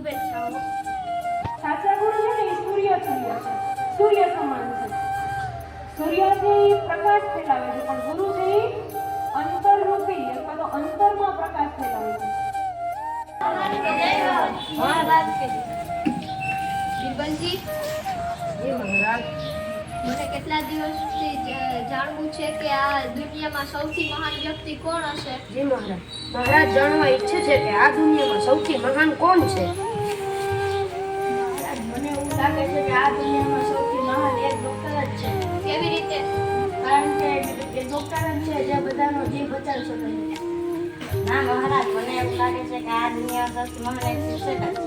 શુભેચ્છાઓ. સાચા ગુરુ છે ને એ સૂર્ય તુલ્ય છે, સૂર્ય સમાન છે. સૂર્ય છે એ પ્રકાશ ફેલાવે છે, પણ ગુરુ છે એ અંતરરૂપી અથવા તો અંતરમાં પ્રકાશ ફેલાવે છે. બિરબલજી, મને કેટલા દિવસથી જાણવું છે કે આ દુનિયામાં સૌથી મહાન વ્યક્તિ કોણ હશે? જી મહારાજ. મહારાજ જાણવા ઈચ્છે છે કે આ દુનિયામાં સૌથી મહાન કોણ છે? મહારાજ, મને એવું લાગે છે કે આ દુનિયામાં સૌથી મહાન એક ડોક્ટર જ છે. કેવી રીતે? કારણ કે એ ડોક્ટર જ છે જે બધાનો જીવ બચાવી શકે છે. ના મહારાજ, મને એવું લાગે છે કે આ દુનિયામાં સૌથી મહાન એક શિક્ષક જ છે.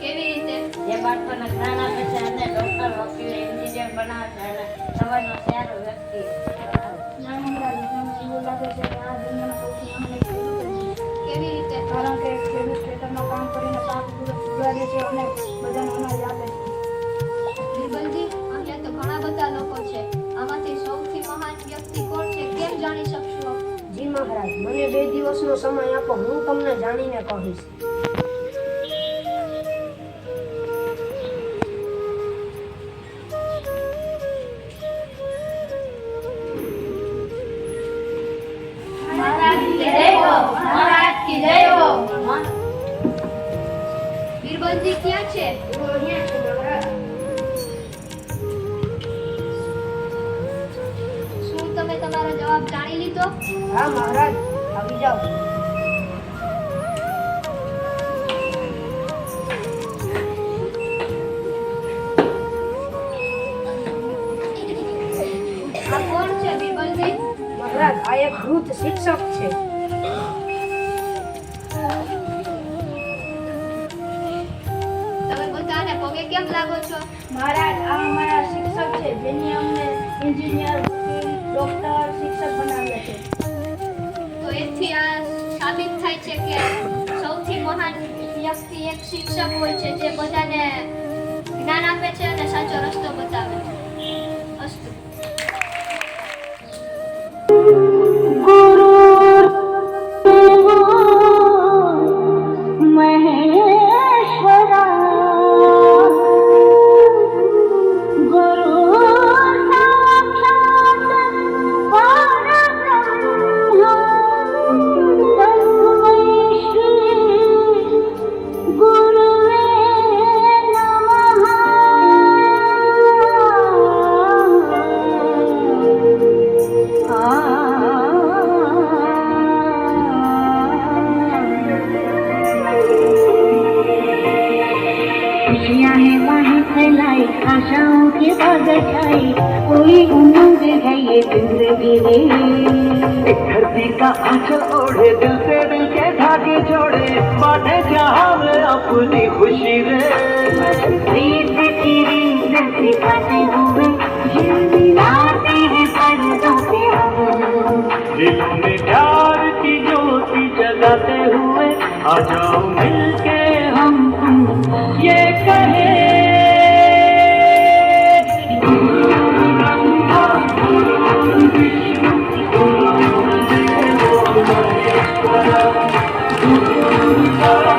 કેવી રીતે? જે બાળકોને જ્ઞાન આપે છે અને ડોક્ટર, વકીલ, એન્જિનિયર બનાવે છે અને સમાજનો સારો વ્યક્તિ બનાવે છે. ના મહારાજ, મને એવું લાગે છે કે આ દુનિયામાં સૌથી મહાન એક ખેડૂત જ છે. કેવી રીતે? કારણ કે ખેડૂત ખેતરમાં કામ કરીને પાક ઉગાડે છે અને બધાને અનાજ આપે છે. બિરબલજી, અહીંયા તો ઘણા બધા લોકો છે. આમાંથી સૌથી મહાન વ્યક્તિ કોણ છે કેમ જાણી શકશો? જી મહારાજ, મને 2 દિવસનો સમય આપો, હું તમને જાણીને કહીશ. બિરબલજી ક્યાં છે? હું અહીંયા છું મહારાજ. શું તમે તમારો જવાબ જાણી લીધો? હા મહારાજ, આવી જાઓ. આ કોણ છે બિરબલજી? મહારાજ, આ એક વૃદ્ધ શિક્ષક છે. તમે બધાને પગે કેમ લાગો છો? મહારાજ, આ અમારા શિક્ષક છે જેની અમને એન્જિનિયર, વકીલ, ડોક્ટર, શિક્ષક બનાવ્યા છે. તો એથી આ સાબિત થાય છે કે સૌથી મહાન વ્યક્તિ એક શિક્ષક હોય છે જે બધાને જ્ઞાન આપે છે અને સાચો રસ્તો બતાવે છે. અસ્તુ. आशाओं की बागछाई कोई उम्मीद है ये जिंदगी रे एक धरती का आंचल ओढ़े दिल से दिल के धागे जोड़े बांटे जहां में अपनी खुशी रे रीत की रीत सिखाते हुए झिलमिलाते हैं पर्दों पे हम दिलों में प्यार की ज्योति जगाते हुए आ जाओ मिलके हम तुम ये कहे Oh